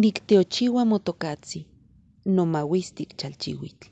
Nicteochiwa motocatzi, nomahuistic chalchihuitl.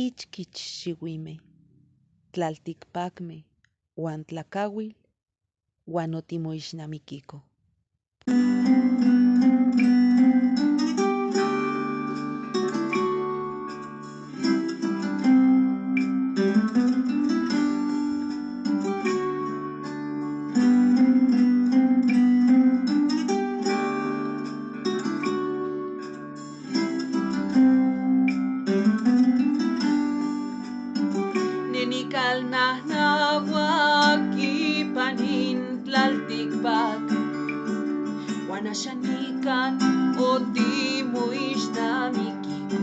Ichkich xiuime, tlaltikpakme, uan tlakauil, uan otimoixnamikiko. Xanikan otimoixnamikiko.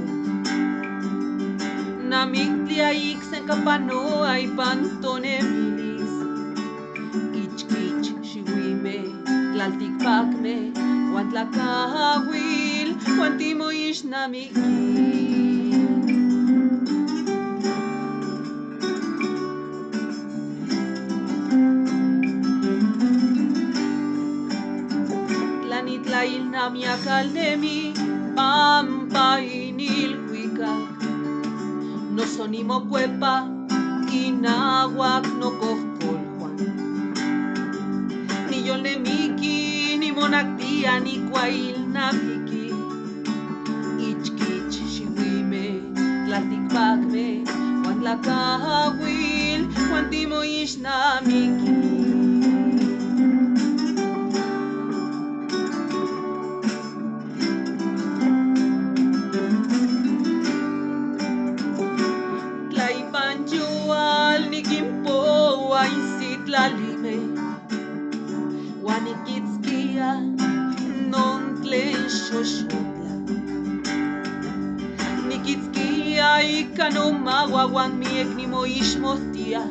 Namiktia ixen kapanoa ipantonemilis. Ichkich xiuime, tlaltikpakme, uan tlakauil, uan timoixnamiki. Miakalnemi pampa inilhuicac no sonimo cuepa inahuac no cohcolhuan ni yolnemiki ni monactia ni cuailnamiki ichkich xiuime tlaltikpakme uan tlakauil uan timoixnamiki. Tlalime, Juaniquitzquia, non tlen xoxotla. Niquitzquia ika nomaua uan miek nimoixmohtia,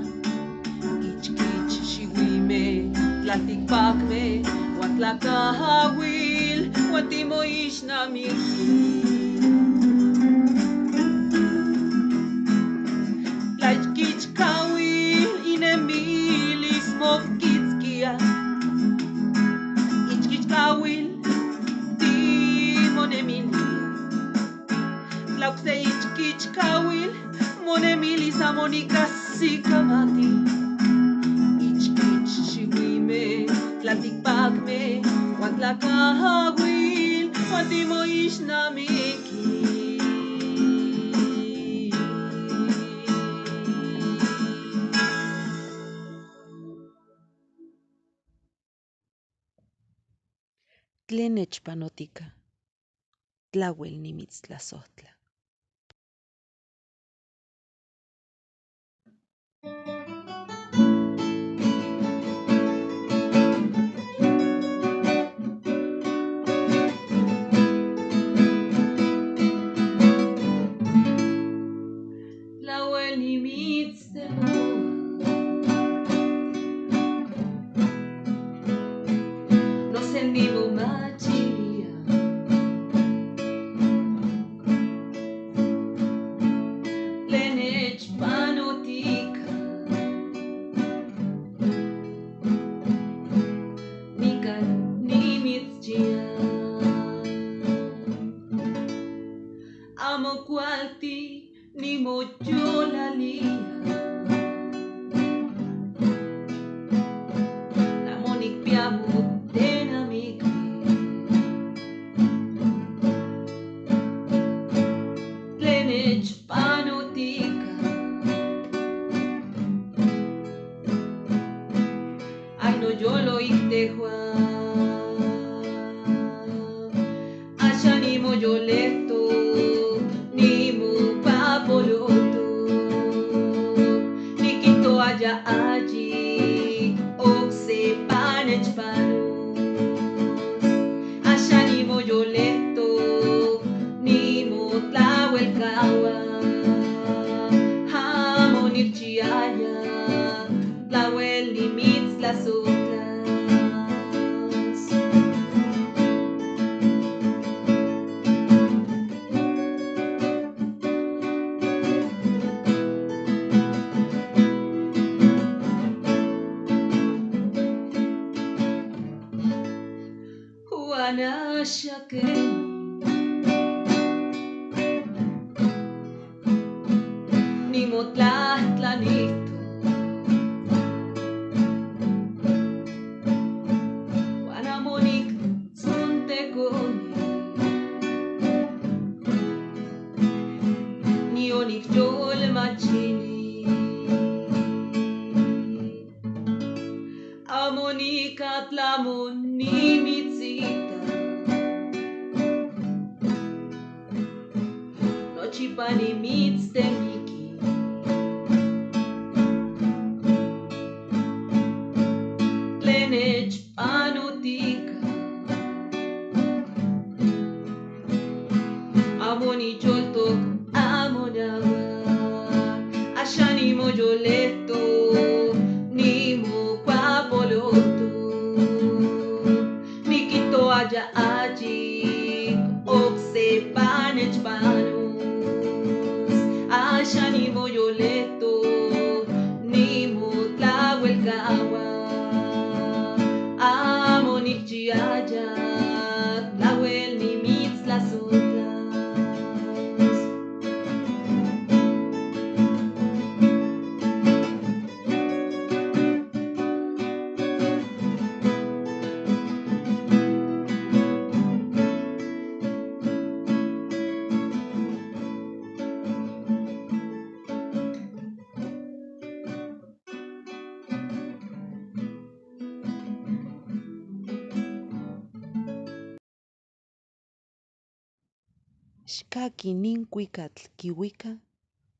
tlaltikpakme, uan tlakauil, uan timoixnamiki. Tlaixkichkauil, inemilis mokitzkia, ichkichkauil, timonemilia. Tlaukse ichkichkauil, monemilis amonikasikamati. Ichkichiwime, tlatikpakme, uan tlakauil, uan timoixnamiki. Tlen nechpanotika, tlauel nimitztlasohtla. Tlauel nimitztemoa, nosendimo machilia. Tlen nechpanotika, nikan nimitzchia. Amo kualti nimoyolalia, namonikpiamo tenamiki. Tlen nechpanotika, ay no yolo itehua, asha nimo yoleto, nimo papoloto, nikito allá allí, okse panechpanos, asha nimo yoleto, nimo tlauelkawa, hamonirchiaya, tlauel nimitztlasotlas. Juanashakeni, nimotlahtlanito, Juanamonik zontekoni, nionik yolmachili, amonika tlamonimitzita, nochipanimitztemiki. Tlen nechpanotika, amonicholtok amonawa, asha nimo yoleto, nimo papoloto, nikito allá allí, okse panechpanos, asha nimo yoleto, nimo tlauelkawa, amonikchiaya, tlauel nimitztlasotlas. Xkaki nin kuikatl kiuika,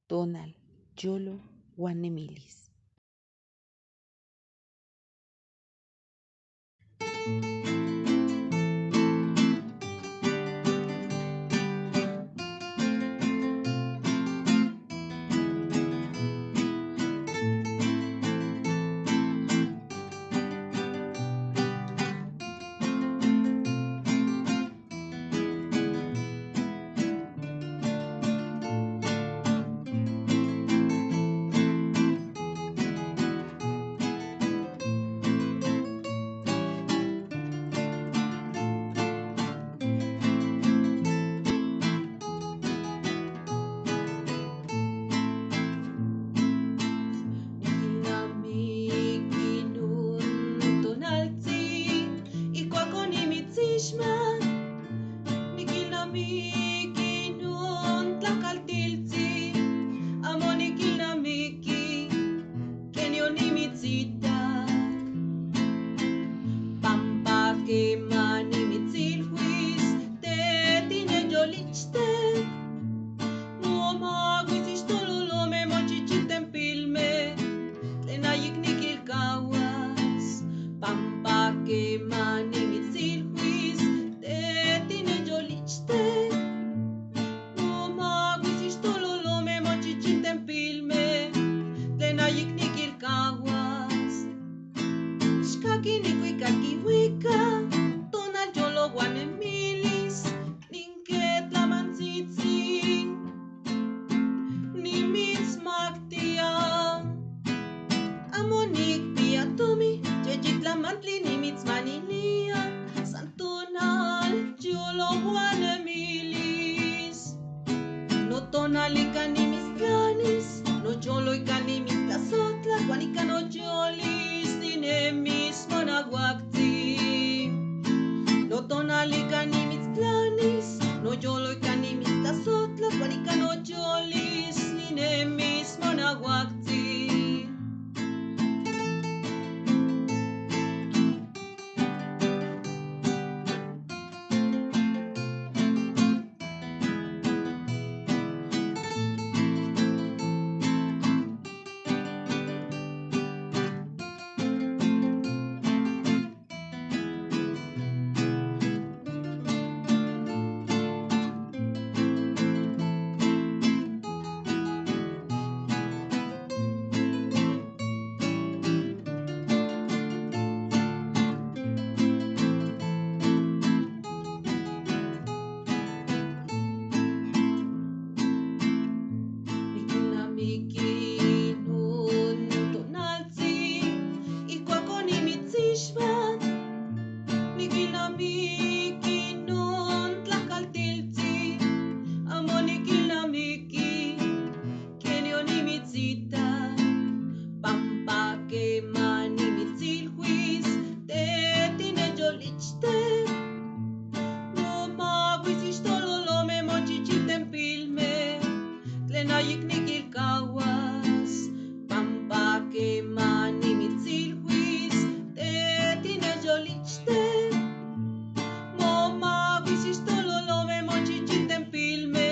tonal, yolo, uan nemilis. nimitzita pampa quema nimitzilhuis te tine yolichte momaguis tololome mochichitempilme tlenayik nikilkawas pampa quema nimitzilhuis te tine yolichte momaguis tololome mochichitempilme tlenayik nikilkawas xkaki nikuikakiwika tonal yolo guanemilis ninketlamantzitsin nimitzmaktia amonik piatomi chechitlamantli nimitzmanilia santonal yolo guanemilis no tonalika nimitztlanis no yoloika nimitztlazotla guanika no yolis ninemis monaguacti no tonalika nimitztlanis no yoloika nimitztlazotla guanika no yolis ninemis monaguacti tlenayik nikilkawas pampa quema nimitzilhuis te tine yolichte momaguis tololome mochichitempilme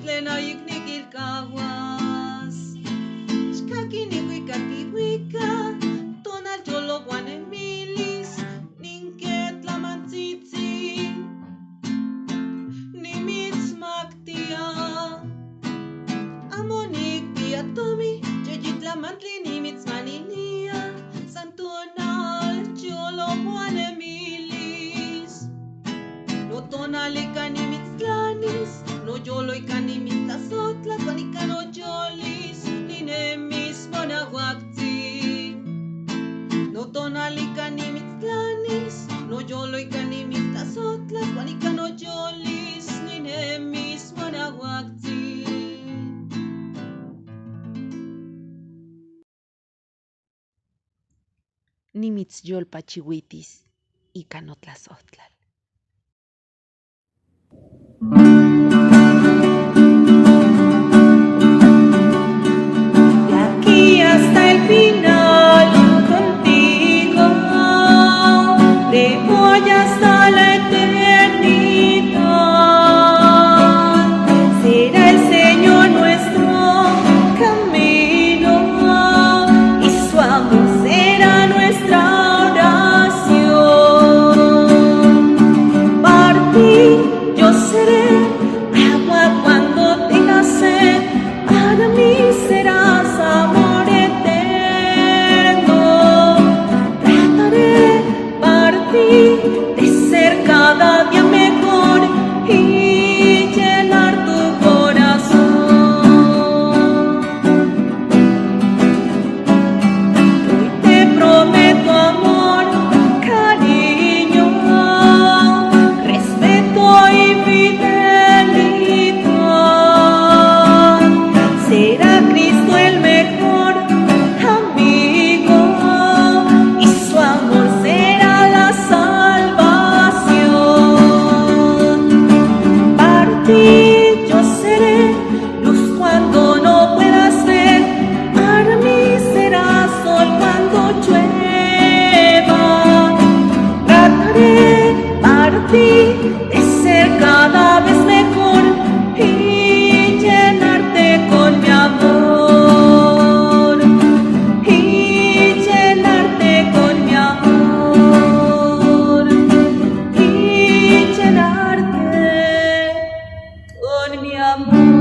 tlenayik nikilkawas xkaki nikuikakiwika tonal yolo guanemilis ninketlamantzitsin nimitzmaktia amonik piatomi chechitlamantli nimitzmanilia santonal yolo guanemilis no tonalika nimitztlanis no yoloika nimitztlazotla guanika no yolis ninemis monaguacti no tonalika nimitztlanis no yoloika nimitztlazotla guanika no yolis ninemis monaguacti Nimitzyolpachiuitis ika notlasohtlal. De aquí hasta el final contigo, de hoy hasta la eternidad, será el Señor nuestro camino y su amor será nuestra oración. mi amor.